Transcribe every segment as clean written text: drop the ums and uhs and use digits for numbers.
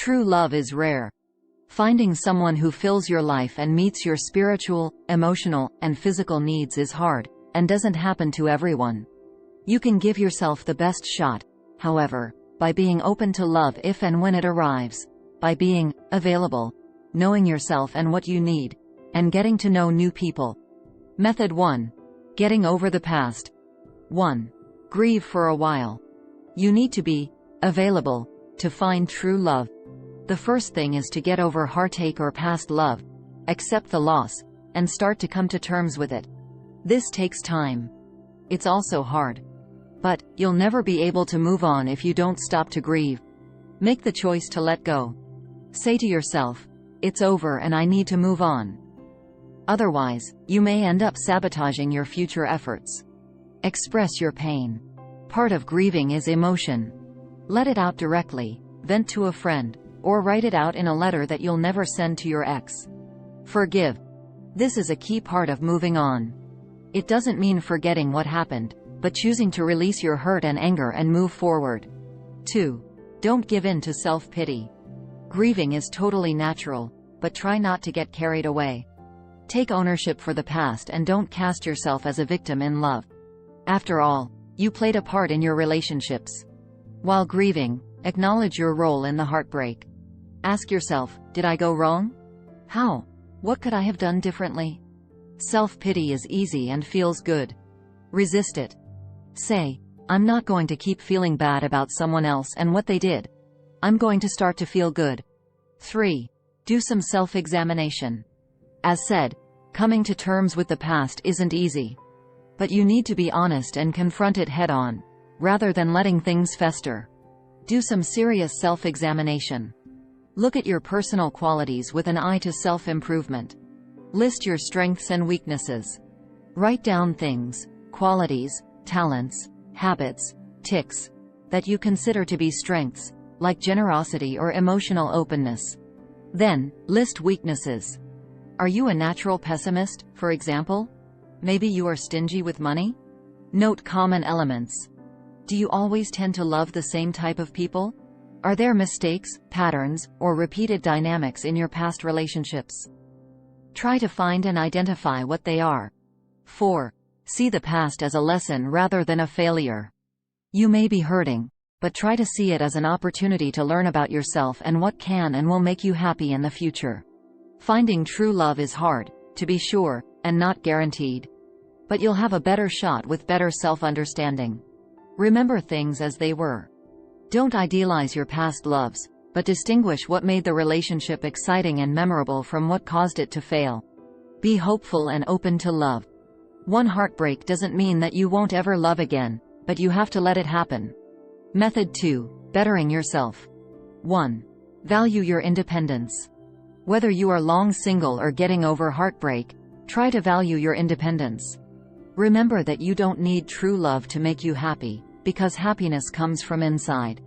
True love is rare. Finding someone who fills your life and meets your spiritual, emotional, and physical needs is hard, and doesn't happen to everyone. You can give yourself the best shot, however, by being open to love if and when it arrives, by being available, knowing yourself and what you need, and getting to know new people. Method 1. Getting over the past. 1. Grieve for a while. You need to be available to find true love. The first thing is to get over heartache or past love, accept the loss, and start to come to terms with it. This takes time. It's also hard. But you'll never be able to move on if you don't stop to grieve. Make the choice to let go. Say to yourself, "It's over and I need to move on." Otherwise, you may end up sabotaging your future efforts. Express your pain. Part of grieving is emotion. Let it out directly, vent to a friend, or write it out in a letter that you'll never send to your ex. Forgive. This is a key part of moving on. It doesn't mean forgetting what happened, but choosing to release your hurt and anger and move forward. 2. Don't give in to self-pity. Grieving is totally natural, but try not to get carried away. Take ownership for the past and don't cast yourself as a victim in love. After all, you played a part in your relationships. While grieving, acknowledge your role in the heartbreak. Ask yourself, did I go wrong? How? What could I have done differently? Self-pity is easy and feels good. Resist it. Say, I'm not going to keep feeling bad about someone else and what they did. I'm going to start to feel good. 3. Do some self-examination. As said, coming to terms with the past isn't easy. But you need to be honest and confront it head-on, rather than letting things fester. Do some serious self-examination. Look at your personal qualities with an eye to self-improvement. List your strengths and weaknesses. Write down things, qualities, talents, habits, tics, that you consider to be strengths, like generosity or emotional openness. Then, list weaknesses. Are you a natural pessimist, for example? Maybe you are stingy with money? Note common elements. Do you always tend to love the same type of people? Are there mistakes, patterns, or repeated dynamics in your past relationships? Try to find and identify what they are. 4. See the past as a lesson rather than a failure. You may be hurting, but try to see it as an opportunity to learn about yourself and what can and will make you happy in the future. Finding true love is hard, to be sure, and not guaranteed. But you'll have a better shot with better self-understanding. Remember things as they were. Don't idealize your past loves, but distinguish what made the relationship exciting and memorable from what caused it to fail. Be hopeful and open to love. One heartbreak doesn't mean that you won't ever love again, but you have to let it happen. Method 2. Bettering yourself. 1. Value your independence. Whether you are long single or getting over heartbreak, try to value your independence. Remember that you don't need true love to make you happy, because happiness comes from inside.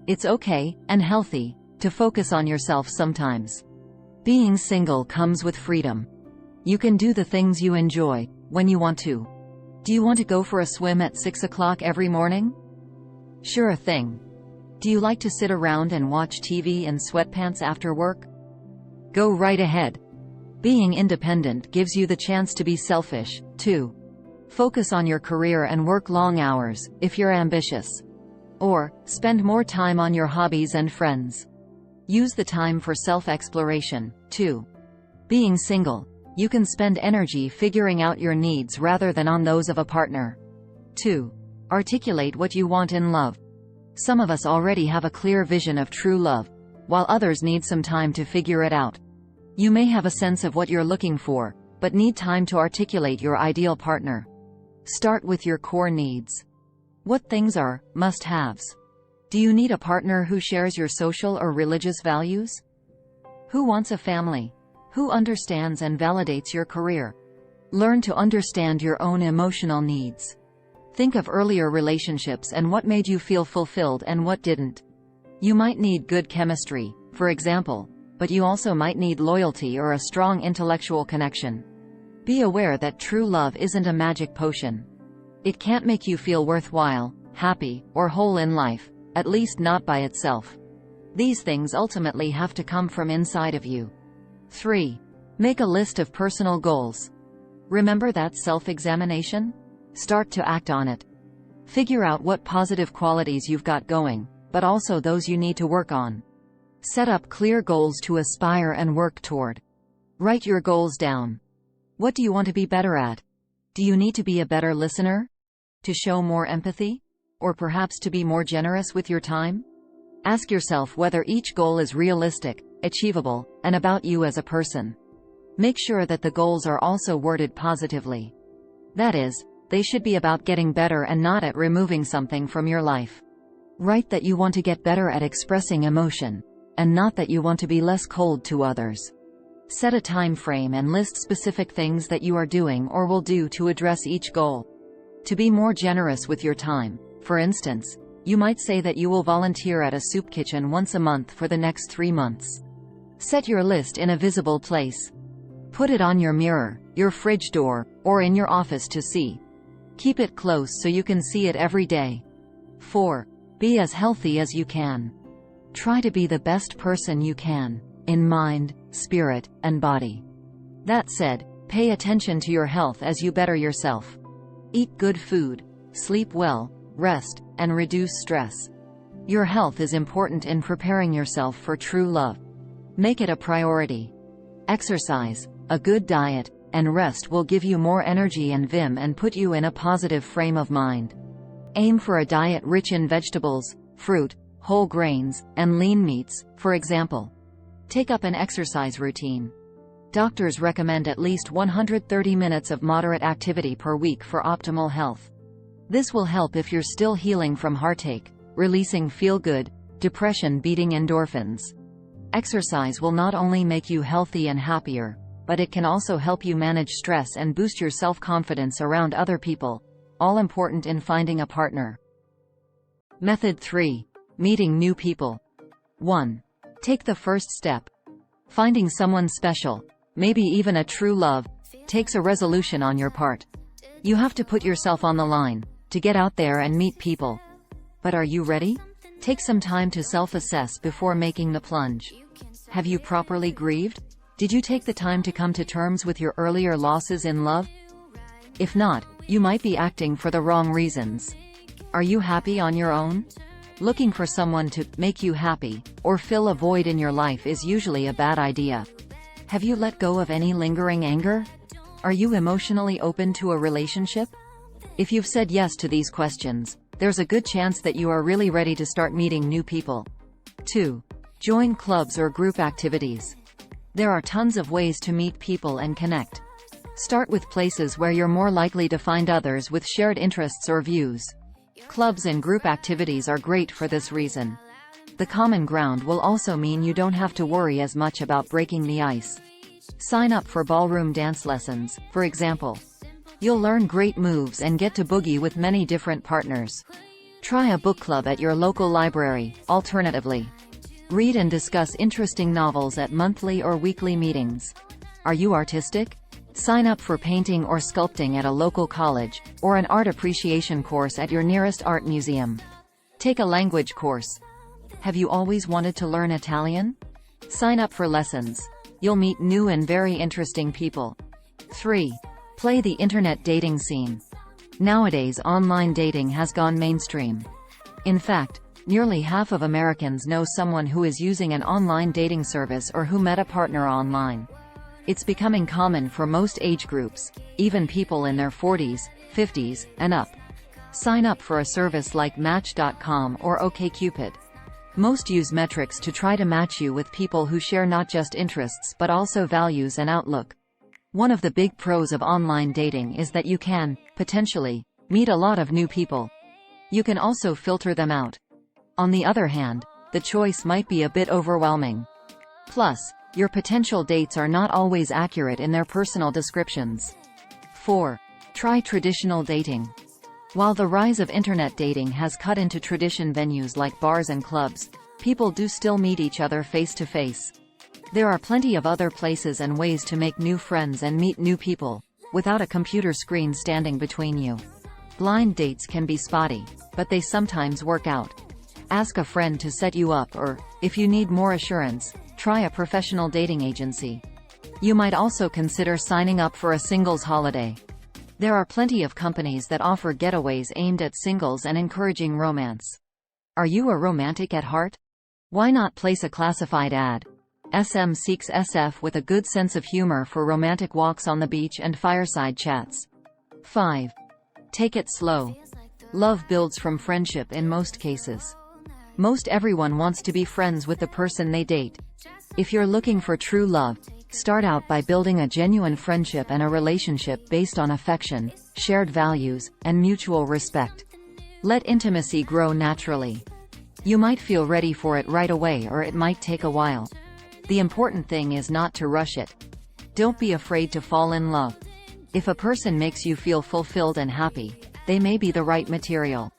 It's okay, and healthy, to focus on yourself sometimes. Being single comes with freedom. You can do the things you enjoy, when you want to. Do you want to go for a swim at 6 o'clock every morning? Sure thing. Do you like to sit around and watch TV in sweatpants after work? Go right ahead. Being independent gives you the chance to be selfish, too. Focus on your career and work long hours, if you're ambitious. Or, spend more time on your hobbies and friends. Use the time for self-exploration, too. Being single, you can spend energy figuring out your needs rather than on those of a partner. 2. Articulate what you want in love. Some of us already have a clear vision of true love, while others need some time to figure it out. You may have a sense of what you're looking for, but need time to articulate your ideal partner. Start with your core needs. What things are must-haves? Do you need a partner who shares your social or religious values? Who wants a family? Who understands and validates your career? Learn to understand your own emotional needs. Think of earlier relationships and what made you feel fulfilled and what didn't. You might need good chemistry, for example, but you also might need loyalty or a strong intellectual connection. Be aware that true love isn't a magic potion. It can't make you feel worthwhile, happy, or whole in life, at least not by itself. These things ultimately have to come from inside of you. 3. Make a list of personal goals. Remember that self-examination? Start to act on it. Figure out what positive qualities you've got going, but also those you need to work on. Set up clear goals to aspire and work toward. Write your goals down. What do you want to be better at? Do you need to be a better listener? To show more empathy? Or perhaps to be more generous with your time? Ask yourself whether each goal is realistic, achievable, and about you as a person. Make sure that the goals are also worded positively. That is, they should be about getting better and not at removing something from your life. Write that you want to get better at expressing emotion, and not that you want to be less cold to others. Set a time frame and list specific things that you are doing or will do to address each goal. To be more generous with your time, for instance, you might say that you will volunteer at a soup kitchen once a month for the next 3 months. Set your list in a visible place. Put it on your mirror, your fridge door, or in your office to see. Keep it close so you can see it every day. 4. Be as healthy as you can. Try to be the best person you can, in mind, spirit, and body. That said, pay attention to your health as you better yourself. Eat good food, sleep well, rest, and reduce stress. Your health is important in preparing yourself for true love. Make it a priority. Exercise, a good diet, and rest will give you more energy and vim and put you in a positive frame of mind. Aim for a diet rich in vegetables, fruit, whole grains, and lean meats, for example. Take up an exercise routine. Doctors recommend at least 130 minutes of moderate activity per week for optimal health. This will help if you're still healing from heartache, releasing feel-good, depression-beating endorphins. Exercise will not only make you healthy and happier, but it can also help you manage stress and boost your self-confidence around other people, all important in finding a partner. Method 3. Meeting new people. 1. Take the first step. Finding someone special, maybe even a true love, takes a resolution on your part. You have to put yourself on the line, to get out there and meet people. But are you ready? Take some time to self-assess before making the plunge. Have you properly grieved? Did you take the time to come to terms with your earlier losses in love? If not, you might be acting for the wrong reasons. Are you happy on your own? Looking for someone to make you happy, or fill a void in your life is usually a bad idea. Have you let go of any lingering anger? Are you emotionally open to a relationship? If you've said yes to these questions, there's a good chance that you are really ready to start meeting new people. 2. Join clubs or group activities. There are tons of ways to meet people and connect. Start with places where you're more likely to find others with shared interests or views. Clubs and group activities are great for this reason. The common ground will also mean you don't have to worry as much about breaking the ice. Sign up for ballroom dance lessons, for example. You'll learn great moves and get to boogie with many different partners. Try a book club at your local library, alternatively. Read and discuss interesting novels at monthly or weekly meetings. Are you artistic? Sign up for painting or sculpting at a local college, or an art appreciation course at your nearest art museum. Take a language course. Have you always wanted to learn Italian? Sign up for lessons. You'll meet new and very interesting people. 3. Play the internet dating scene. Nowadays, online dating has gone mainstream. In fact, nearly half of Americans know someone who is using an online dating service or who met a partner online. It's becoming common for most age groups, even people in their 40s, 50s, and up. Sign up for a service like Match.com or OkCupid. Most use metrics to try to match you with people who share not just interests but also values and outlook. One of the big pros of online dating is that you can, potentially, meet a lot of new people. You can also filter them out. On the other hand, the choice might be a bit overwhelming. Plus, your potential dates are not always accurate in their personal descriptions. 4. Try traditional dating. While the rise of internet dating has cut into tradition venues like bars and clubs, people do still meet each other face-to-face. There are plenty of other places and ways to make new friends and meet new people, without a computer screen standing between you. Blind dates can be spotty, but they sometimes work out. Ask a friend to set you up, or, if you need more assurance, try a professional dating agency. You might also consider signing up for a singles holiday. There are plenty of companies that offer getaways aimed at singles and encouraging romance. Are you a romantic at heart? Why not place a classified ad? SM seeks SF with a good sense of humor for romantic walks on the beach and fireside chats. 5. Take it slow. Love builds from friendship in most cases. Most everyone wants to be friends with the person they date. If you're looking for true love, start out by building a genuine friendship and a relationship based on affection, shared values, and mutual respect. Let intimacy grow naturally. You might feel ready for it right away, or it might take a while. The important thing is not to rush it. Don't be afraid to fall in love. If a person makes you feel fulfilled and happy, they may be the right material.